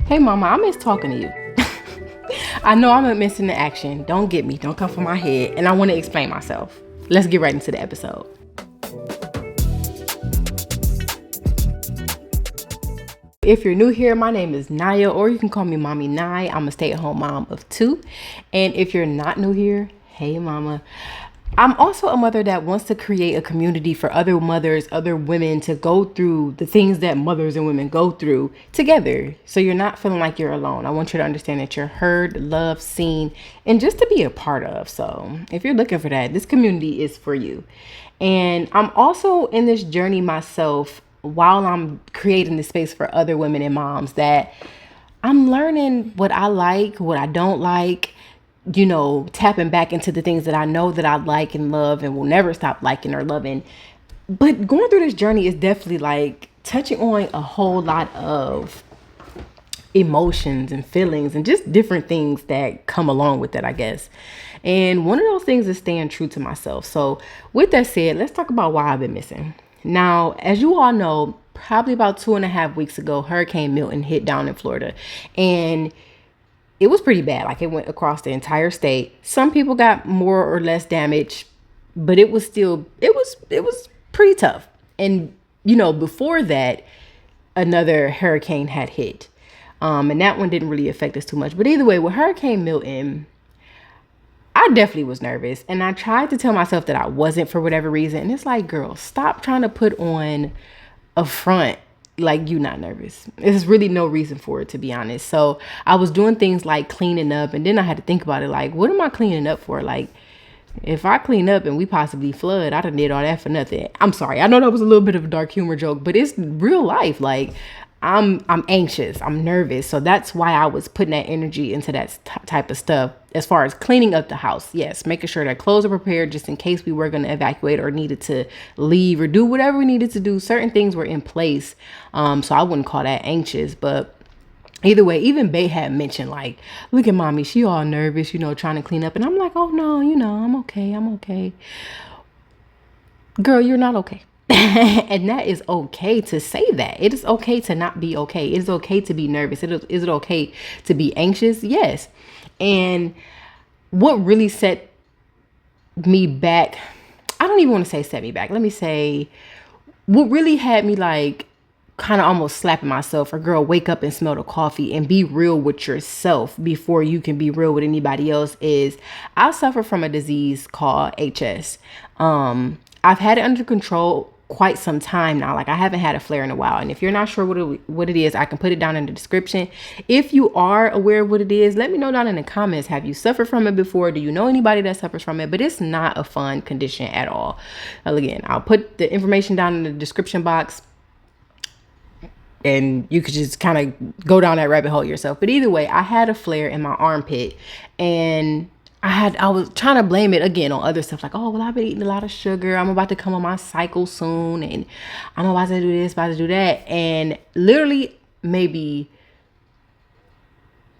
Hey mama, I miss talking to you. I know I'm missing the action. Don't get me. Don't come for my head. And I want to explain myself. Let's get right into the episode. If you're new here, my name is Naya, or you can call me Mommy Nye. I'm a stay-at-home mom of 2. And if you're not new here, hey mama. I'm also a mother that wants to create a community for other mothers, other women to go through the things that mothers and women go through together. So you're not feeling like you're alone. I want you to understand that you're heard, loved, seen, and just to be a part of. So if you're looking for that, this community is for you. And I'm also in this journey myself while I'm creating this space for other women and moms, that I'm learning what I like, what I don't like, tapping back into the things that I know that I like and love and will never stop liking or loving. But going through this journey is definitely like touching on a whole lot of emotions and feelings and just different things that come along with it, I guess. And one of those things is staying true to myself. So with that said, let's talk about why I've been missing. Now, as you all know, probably about 2.5 weeks ago, Hurricane Milton hit down in Florida, and it was pretty bad. Like, it went across the entire state. Some people got more or less damage, but it was pretty tough. And, before that, another hurricane had hit. And that one didn't really affect us too much. But either way, with Hurricane Milton, I definitely was nervous. And I tried to tell myself that I wasn't for whatever reason. And it's like, girl, stop trying to put on a front like you not nervous. There's really no reason for it, to be honest. So I was doing things like cleaning up, and then I had to think about it, like, what am I cleaning up for? Like, if I clean up and we possibly flood, I done did all that for nothing. I'm sorry, I know that was a little bit of a dark humor joke, but it's real life. Like, I'm anxious, I'm nervous. So that's why I was putting that energy into that type of stuff. As far as cleaning up the house, yes, making sure that clothes are prepared just in case we were going to evacuate or needed to leave or do whatever we needed to do. Certain things were in place. So I wouldn't call that anxious, but either way, even Bay had mentioned, like, look at mommy, she all nervous, trying to clean up. And I'm like, oh no, I'm okay. Girl, you're not okay. And that is okay to say that. It is okay to not be okay. It is okay to be nervous. Is it okay to be anxious? Yes. And what really set me back, I don't even want to say set me back. Let me say what really had me like kind of almost slapping myself, or girl, wake up and smell the coffee and be real with yourself before you can be real with anybody else, is I suffer from a disease called HS. I've had it under control quite some time now. Like, I haven't had a flare in a while. And if you're not sure what it is, I can put it down in the description. If you are aware of what it is, let me know down in the comments. Have you suffered from it before? Do you know anybody that suffers from it? But it's not a fun condition at all. Again, I'll put the information down in the description box, and you could just kind of go down that rabbit hole yourself. But either way, I had a flare in my armpit, and I was trying to blame it again on other stuff, like, oh, well, I've been eating a lot of sugar. I'm about to come on my cycle soon, and I'm about to do this, about to do that. And literally maybe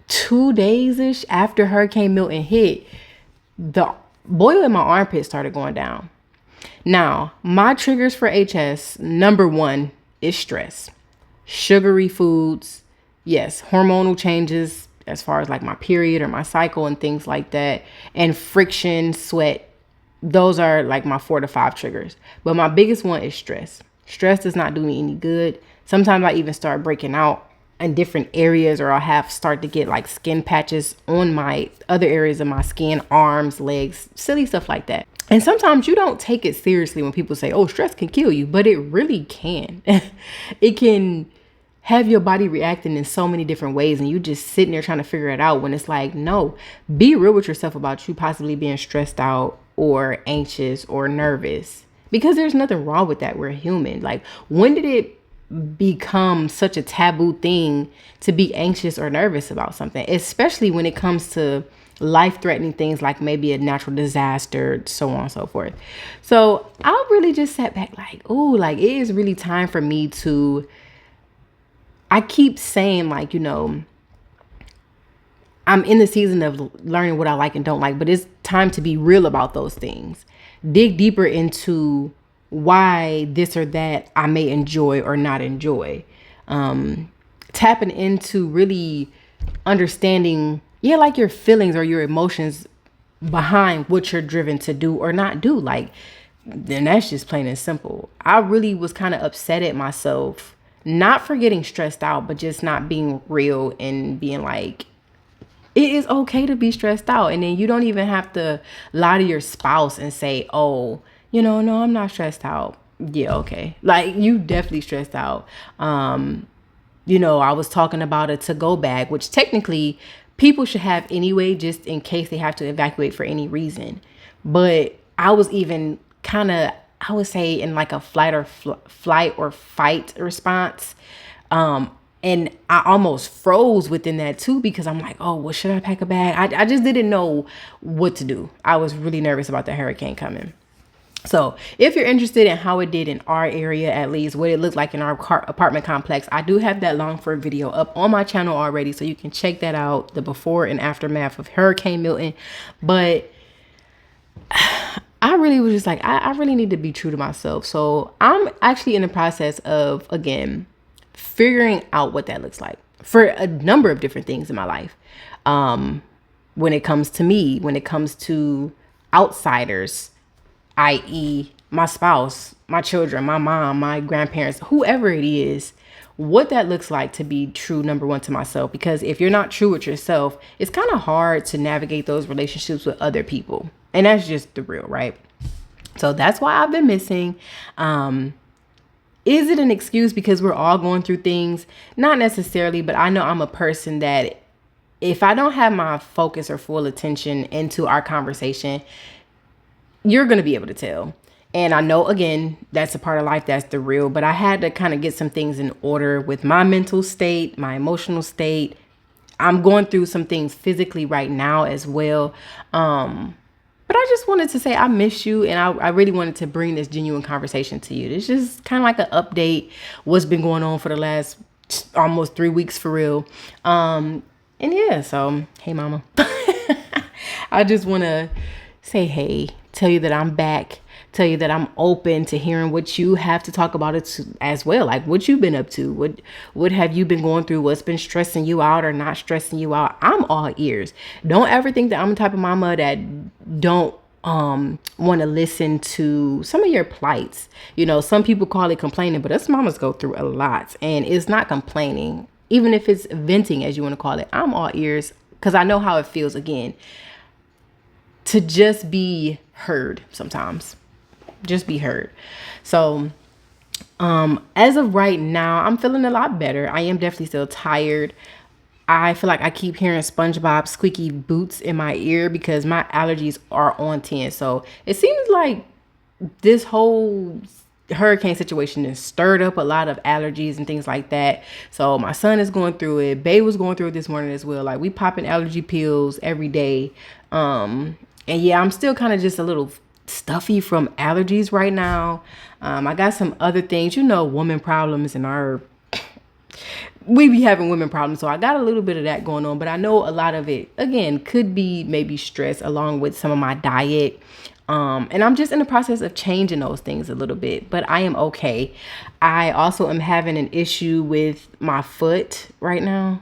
2 days-ish after Hurricane Milton hit, the boil in my armpit started going down. Now, my triggers for HS, number one is stress. Sugary foods, yes, hormonal changes, as far as like my period or my cycle and things like that, and friction, sweat. Those are like my 4 to 5 triggers. But my biggest one is stress. Stress does not do me any good. Sometimes I even start breaking out in different areas, or I'll start to get like skin patches on my other areas of my skin, arms, legs, silly stuff like that. And sometimes you don't take it seriously when people say, oh, stress can kill you, but it really can. It can have your body reacting in so many different ways, and you just sitting there trying to figure it out, when it's like, no, be real with yourself about you possibly being stressed out or anxious or nervous, because there's nothing wrong with that. We're human. Like, when did it become such a taboo thing to be anxious or nervous about something, especially when it comes to life-threatening things like maybe a natural disaster, so on and so forth? So I really just sat back like, oh, like, it is really time for me to, I keep saying, like, I'm in the season of learning what I like and don't like, but it's time to be real about those things. Dig deeper into why this or that I may enjoy or not enjoy. tapping into really understanding, yeah, like your feelings or your emotions behind what you're driven to do or not do. Like, then that's just plain and simple. I really was kind of upset at myself, not for getting stressed out, but just not being real and being like, it is okay to be stressed out. And then you don't even have to lie to your spouse and say, oh, no, I'm not stressed out. Yeah, okay. Like, you definitely stressed out. I was talking about a to-go bag, which technically people should have anyway, just in case they have to evacuate for any reason. But I was even kind of, I would say, in like a flight or fight response. And I almost froze within that too, because I'm like, oh, well, should I pack a bag? I just didn't know what to do. I was really nervous about the hurricane coming. So if you're interested in how it did in our area, at least what it looked like in our apartment complex, I do have that long form video up on my channel already. So you can check that out, the before and aftermath of Hurricane Milton. But I really was just like, I really need to be true to myself. So I'm actually in the process of, again, figuring out what that looks like for a number of different things in my life. When it comes to me, when it comes to outsiders, i.e. my spouse, my children, my mom, my grandparents, whoever it is, what that looks like to be true, number one, to myself. Because if you're not true with yourself, it's kind of hard to navigate those relationships with other people. And that's just the real, right? So that's why I've been missing. Is it an excuse because we're all going through things? Not necessarily, but I know I'm a person that if I don't have my focus or full attention into our conversation, you're going to be able to tell. And I know, again, that's a part of life. That's the real. But I had to kind of get some things in order with my mental state, my emotional state. I'm going through some things physically right now as well. But I just wanted to say I miss you, and I really wanted to bring this genuine conversation to you. It's just kind of like an update, what's been going on for the last almost 3 weeks for real. And yeah, so hey, mama. I just want to say hey, tell you that I'm back, tell you that I'm open to hearing what you have to talk about it as well. Like what you've been up to, what have you been going through, what's been stressing you out or not stressing you out. I'm all ears. Don't ever think that I'm the type of mama that don't want to listen to some of your plights. Some people call it complaining, but us mamas go through a lot, and it's not complaining, even if it's venting, as you want to call it. I'm all ears because I know how it feels, again, to just be heard sometimes. Just be heard. So as of right now, I'm feeling a lot better. I am definitely still tired. I feel like I keep hearing SpongeBob squeaky boots in my ear because my allergies are on 10. So it seems like this whole hurricane situation has stirred up a lot of allergies and things like that. So my son is going through it. Bae was going through it this morning as well. Like, we popping allergy pills every day. And yeah, I'm still kind of just a little stuffy from allergies right now. I got some other things, woman problems, and we be having women problems. So I got a little bit of that going on, but I know a lot of it, again, could be maybe stress along with some of my diet. And I'm just in the process of changing those things a little bit, but I am okay. I also am having an issue with my foot right now.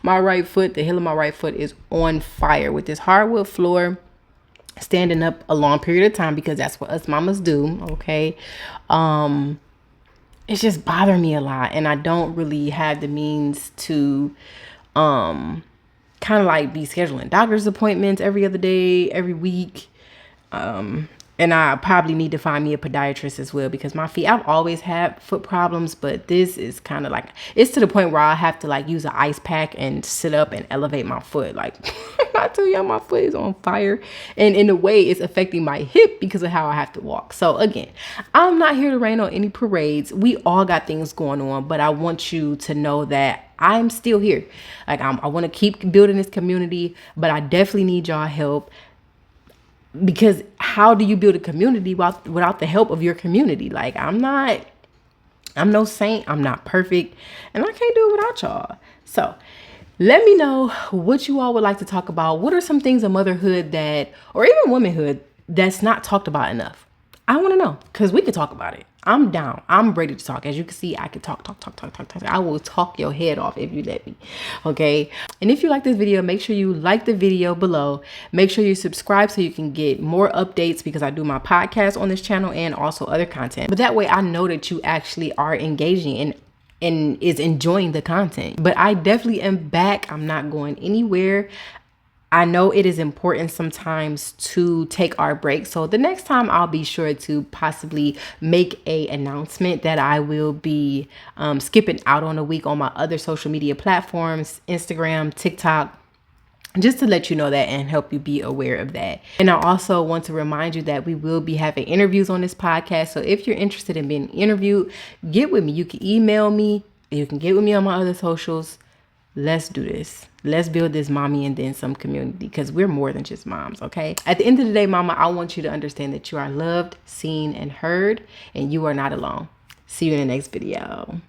My right foot, the heel of my right foot is on fire with this hardwood floor, standing up a long period of time, because that's what us mamas do. Okay. It's just bothering me a lot, and I don't really have the means to kind of like be scheduling doctor's appointments every other day, every week. And I probably need to find me a podiatrist as well, because my feet, I've always had foot problems, but this is kind of like, it's to the point where I have to like use an ice pack and sit up and elevate my foot. Like, I tell you, my foot is on fire, and in a way it's affecting my hip because of how I have to walk. So again, I'm not here to rain on any parades. We all got things going on, but I want you to know that I'm still here. Like, I want to keep building this community, but I definitely need y'all help. Because how do you build a community without the help of your community? Like, I'm no saint. I'm not perfect, and I can't do it without y'all. So let me know what you all would like to talk about. What are some things of motherhood or even womanhood that's not talked about enough? I want to know, because we could talk about it. I'm down. I'm ready to talk. As you can see, I can talk. I will talk your head off if you let me. Okay. And if you like this video, make sure you like the video below. Make sure you subscribe so you can get more updates, because I do my podcast on this channel and also other content. But that way I know that you actually are engaging and is enjoying the content. But I definitely am back. I'm not going anywhere. I know it is important sometimes to take our break. So the next time I'll be sure to possibly make a announcement that I will be skipping out on a week on my other social media platforms, Instagram, TikTok, just to let you know that and help you be aware of that. And I also want to remind you that we will be having interviews on this podcast. So if you're interested in being interviewed, get with me. You can email me. You can get with me on my other socials. Let's do this. Let's build this mommy and then some community, because we're more than just moms, okay? At the end of the day, mama, I want you to understand that you are loved, seen, and heard, and you are not alone. See you in the next video.